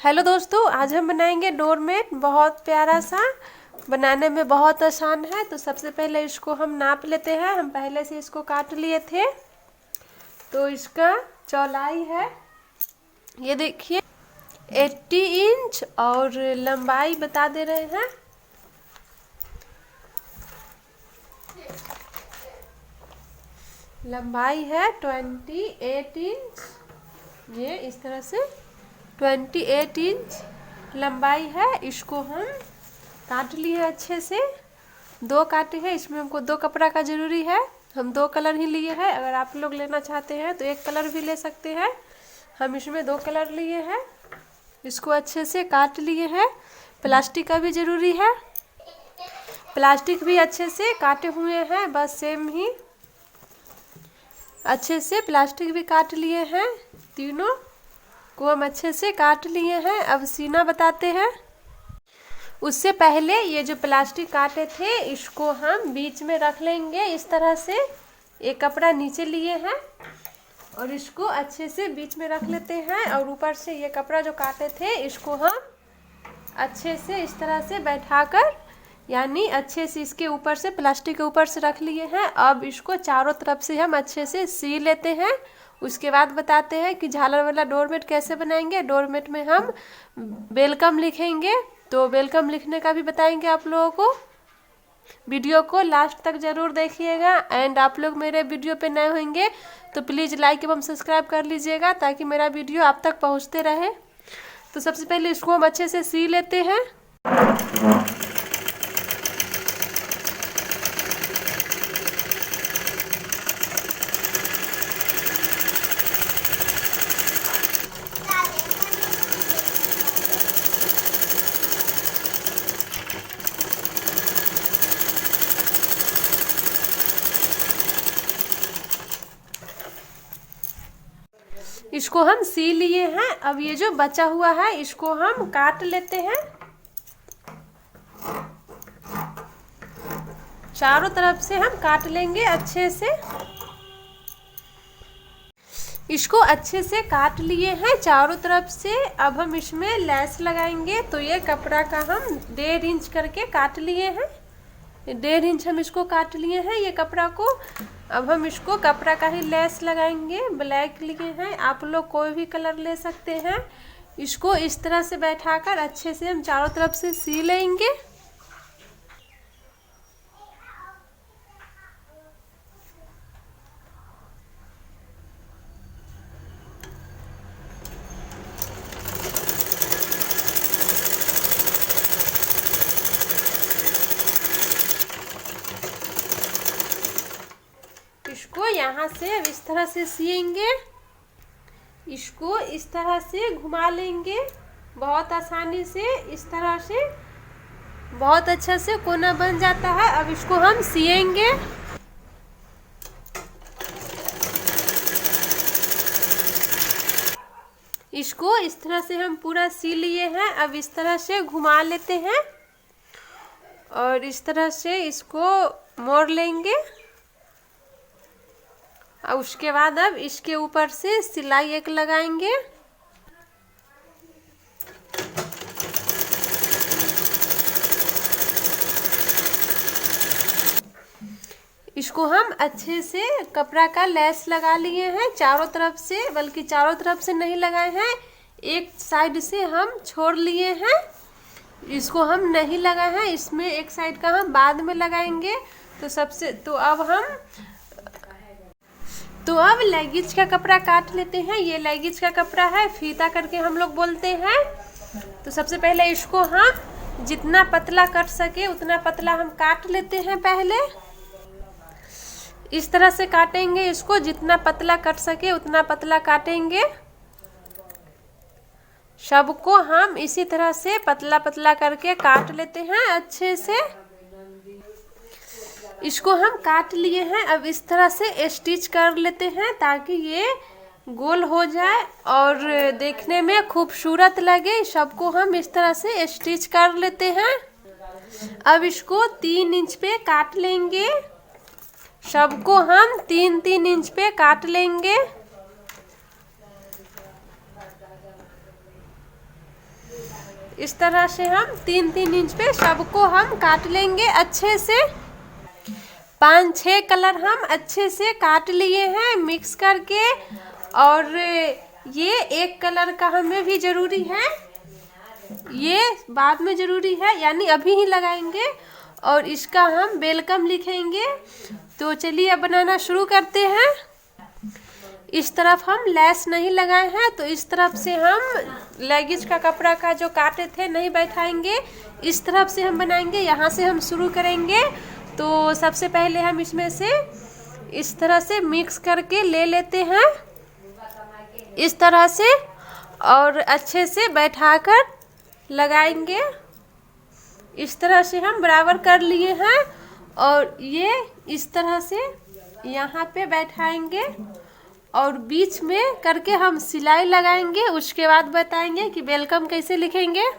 Hello दोस्तों, आज हम बनाएंगे डोरमेट। बहुत प्यारा सा, बनाने में बहुत आसान है। तो सबसे पहले इसको हम नाप लेते हैं। हम पहले से इसको काट लिए थे। तो इसका चौड़ाई है, ये देखिए 80 इंच और लंबाई बता दे रहे हैं। लंबाई है 28 इंच, ये इस तरह से 28 इंच लंबाई है। इसको हम काट लिए अच्छे से। दो काटे हैं, इसमें हमको दो कपड़ा का ज़रूरी है। हम दो कलर ही लिए हैं। अगर आप लोग लेना चाहते हैं तो एक कलर भी ले सकते हैं। हम इसमें दो कलर लिए हैं। इसको अच्छे से काट लिए हैं। प्लास्टिक का भी ज़रूरी है, प्लास्टिक भी अच्छे से काटे हुए हैं, बस सेम ही अच्छे से प्लास्टिक भी काट लिए हैं। तीनों को हम अच्छे से काट लिए हैं। अब सीना बताते हैं। उससे पहले ये जो प्लास्टिक काटे थे इसको हम बीच में रख लेंगे इस तरह से। एक कपड़ा नीचे लिए हैं और इसको अच्छे से बीच में रख लेते हैं। और ऊपर से ये कपड़ा जो काटे थे इसको हम अच्छे से इस तरह से बैठाकर, यानी अच्छे से इसके ऊपर से, प्लास्टिक के ऊपर से रख लिए हैं। अब इसको चारों तरफ से हम अच्छे से सी लेते हैं। उसके बाद बताते हैं कि झालर वाला डोरमेट कैसे बनाएंगे। डोरमेट में हम वेलकम लिखेंगे, तो वेलकम लिखने का भी बताएंगे आप लोगों को। वीडियो को लास्ट तक ज़रूर देखिएगा। एंड आप लोग मेरे वीडियो पे नए होंगे तो प्लीज़ लाइक एवं सब्सक्राइब कर लीजिएगा, ताकि मेरा वीडियो आप तक पहुँचते रहे। तो सबसे पहले इसको हम अच्छे से सी लेते हैं। इसको हम सी लिए हैं। अब ये जो बचा हुआ है इसको हम काट लेते हैं। चारों तरफ से हम काट लेंगे अच्छे से। इसको अच्छे से काट लिए हैं चारों तरफ से। अब हम इसमें लेस लगाएंगे। तो ये कपड़ा का हम 1.5 इंच करके काट लिए हैं। 1.5 इंच हम इसको काट लिए हैं ये कपड़ा को। अब हम इसको कपड़ा का ही लेस लगाएंगे। ब्लैक लिए हैं, आप लोग कोई भी कलर ले सकते हैं। इसको इस तरह से बैठाकर अच्छे से हम चारों तरफ से सी लेंगे। इसको यहाँ से अब इस तरह से सिएंगे। इसको इस तरह से घुमा लेंगे बहुत आसानी से। इस तरह से बहुत अच्छा से कोना बन जाता है। अब इसको हम सिएंगे। इसको इस तरह से हम पूरा सी लिए हैं। अब इस तरह से घुमा लेते हैं और इस तरह से इसको मोड़ लेंगे। और उसके बाद अब इसके ऊपर से सिलाई एक लगाएंगे। इसको हम अच्छे से कपड़ा का लेस लगा लिए हैं चारों तरफ से, बल्कि चारों तरफ से नहीं लगाए हैं, एक साइड से हम छोड़ लिए हैं। इसको हम नहीं लगाए हैं, इसमें एक साइड का हम बाद में लगाएंगे। तो अब लेगिज का कपड़ा काट लेते हैं। ये लेगिज का कपड़ा है, फीता करके हम लोग बोलते हैं। तो सबसे पहले इसको हम जितना पतला कट सके उतना पतला हम काट लेते हैं। पहले इस तरह से काटेंगे इसको, जितना पतला कट सके उतना पतला काटेंगे। सबको हम इसी तरह से पतला पतला करके काट लेते हैं अच्छे से। इसको हम काट लिए हैं। अब इस तरह से स्टिच कर लेते हैं ताकि ये गोल हो जाए और देखने में खूबसूरत लगे। सबको हम इस तरह से स्टिच कर लेते हैं। अब इसको 3 इंच पे काट लेंगे। सबको हम 3-3 इंच पे काट लेंगे। इस तरह से हम 3-3 इंच पे सबको हम काट लेंगे अच्छे से। 5-6 कलर हम अच्छे से काट लिए हैं मिक्स करके, और ये एक कलर का हमें भी ज़रूरी है, ये बाद में ज़रूरी है, यानी अभी ही लगाएंगे, और इसका हम वेलकम लिखेंगे। तो चलिए अब बनाना शुरू करते हैं। इस तरफ हम लेस नहीं लगाए हैं, तो इस तरफ से हम लेगिज का कपड़ा का जो काटे थे नहीं बैठाएंगे, इस तरफ से हम बनाएंगे, यहाँ से हम शुरू करेंगे। तो सबसे पहले हम इसमें से इस तरह से मिक्स करके ले लेते हैं इस तरह से, और अच्छे से बैठाकर लगाएंगे। इस तरह से हम बराबर कर लिए हैं, और ये इस तरह से यहाँ पे बैठाएंगे, और बीच में करके हम सिलाई लगाएंगे। उसके बाद बताएंगे कि वेलकम कैसे लिखेंगे।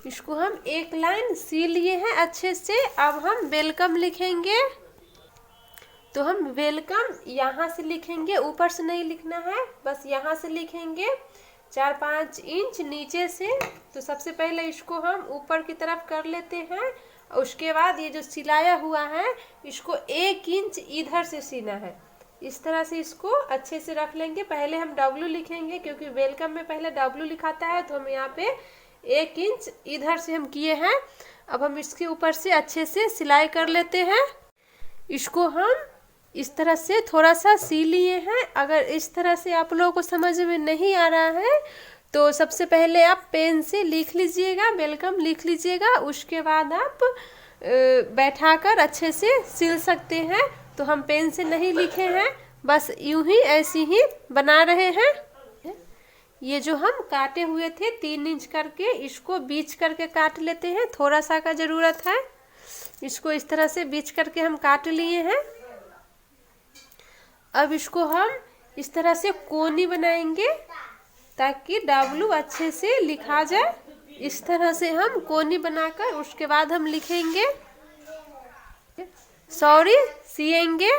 इसको हम एक लाइन सी लिए हैं अच्छे से। अब हम वेलकम लिखेंगे। तो हम वेलकम यहाँ से लिखेंगे, ऊपर से नहीं लिखना है, बस यहाँ से लिखेंगे 4-5 इंच नीचे से। तो सबसे पहले इसको हम ऊपर की तरफ कर लेते हैं, और उसके बाद ये जो सिलाया हुआ है इसको 1 इंच इधर से सीना है। इस तरह से इसको अच्छे से रख लेंगे। पहले हम W लिखेंगे, क्योंकि वेलकम में पहले W लिखाता है, तो हम यहाँ पे 1 इंच इधर से हम किए हैं। अब हम इसके ऊपर से अच्छे से सिलाई कर लेते हैं। इसको हम इस तरह से थोड़ा सा सी लिए हैं। अगर इस तरह से आप लोगों को समझ में नहीं आ रहा है, तो सबसे पहले आप पेन से लिख लीजिएगा, वेलकम लिख लीजिएगा, उसके बाद आप बैठाकर अच्छे से सिल सकते हैं। तो हम पेन से नहीं लिखे हैं, बस यूं ही ऐसे ही बना रहे हैं। ये जो हम काटे हुए थे 3 इंच करके, इसको बीच करके काट लेते हैं, थोड़ा सा का ज़रूरत है। इसको इस तरह से बीच करके हम काट लिए हैं। अब इसको हम इस तरह से कोनी बनाएंगे, ताकि W अच्छे से लिखा जाए। इस तरह से हम कोनी बनाकर उसके बाद हम लिखेंगे, सिएंगे।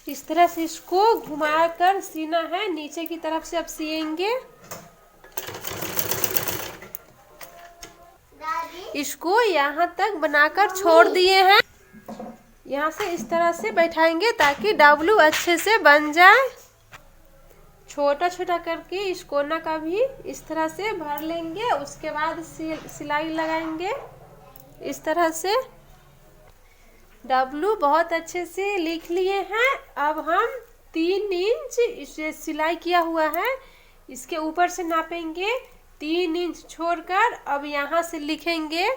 इस तरह से इसको घुमाकर सीना है, नीचे की तरफ से अब सिएंगे। इसको यहाँ तक बनाकर छोड़ दिए हैं। यहाँ से इस तरह से बैठाएंगे ताकि W अच्छे से बन जाए। छोटा छोटा करके इस कोना का भी इस तरह से भर लेंगे, उसके बाद सिलाई लगाएंगे इस तरह से। W बहुत अच्छे से लिख लिए हैं। अब हम 3 इंच इसे सिलाई किया हुआ है, इसके ऊपर से नापेंगे 3 इंच छोड़कर। अब यहाँ से लिखेंगे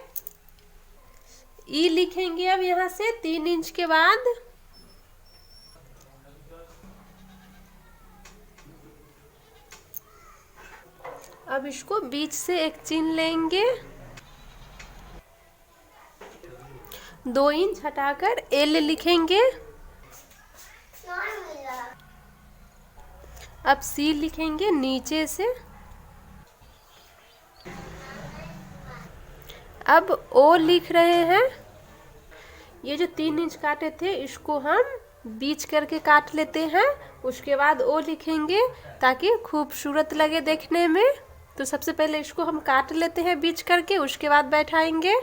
ई लिखेंगे। अब यहाँ से 3 इंच के बाद अब इसको बीच से एक चिन्ह लेंगे, 2 इंच हटाकर एल लिखेंगे। अब सी लिखेंगे नीचे से। अब ओ लिख रहे हैं। ये जो 3 इंच काटे थे इसको हम बीच करके काट लेते हैं, उसके बाद ओ लिखेंगे ताकि खूबसूरत लगे देखने में। तो सबसे पहले इसको हम काट लेते हैं बीच करके, उसके बाद बैठाएंगे।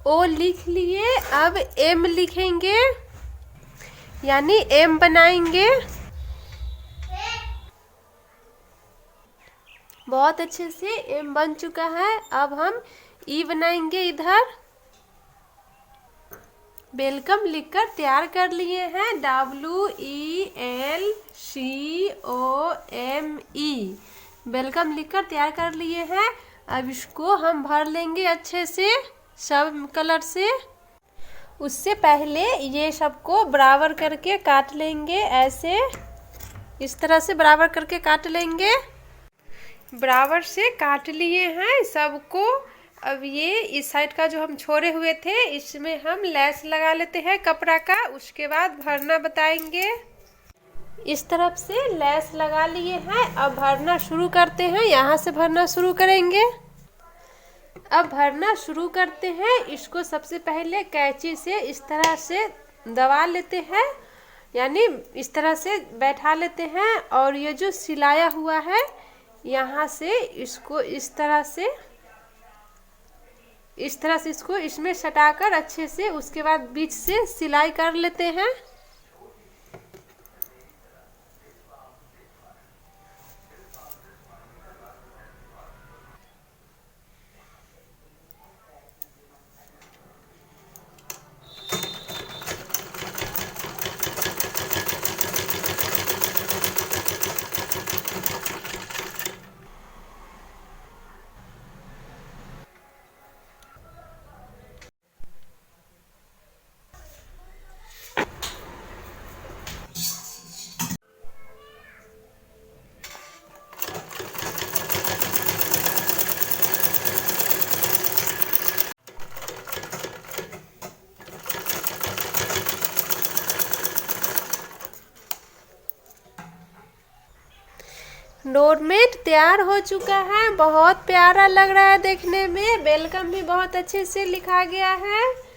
ओ लिख लिए। अब एम लिखेंगे, यानी एम बनाएंगे। बहुत अच्छे से एम बन चुका है। अब हम ई बनाएंगे इधर। वेलकम लिखकर तैयार कर लिए हैं, WELCOME। वेलकम लिखकर तैयार कर लिए हैं। अब इसको हम भर लेंगे अच्छे से सब कलर से। उससे पहले ये सबको बराबर करके काट लेंगे, ऐसे इस तरह से बराबर करके काट लेंगे। बराबर से काट लिए हैं सबको। अब ये इस साइड का जो हम छोड़े हुए थे इसमें हम लेस लगा लेते हैं कपड़ा का, उसके बाद भरना बताएंगे। इस तरफ से लेस लगा लिए हैं, अब भरना शुरू करते हैं। यहाँ से भरना शुरू करेंगे। अब भरना शुरू करते हैं। इसको सबसे पहले कैंची से इस तरह से दबा लेते हैं, यानी इस तरह से बैठा लेते हैं। और ये जो सिलाया हुआ है यहाँ से इसको इस तरह से इसको इसमें सटाकर अच्छे से, उसके बाद बीच से सिलाई कर लेते हैं। डोरमेट तैयार हो चुका है, बहुत प्यारा लग रहा है देखने में। वेलकम भी बहुत अच्छे से लिखा गया है।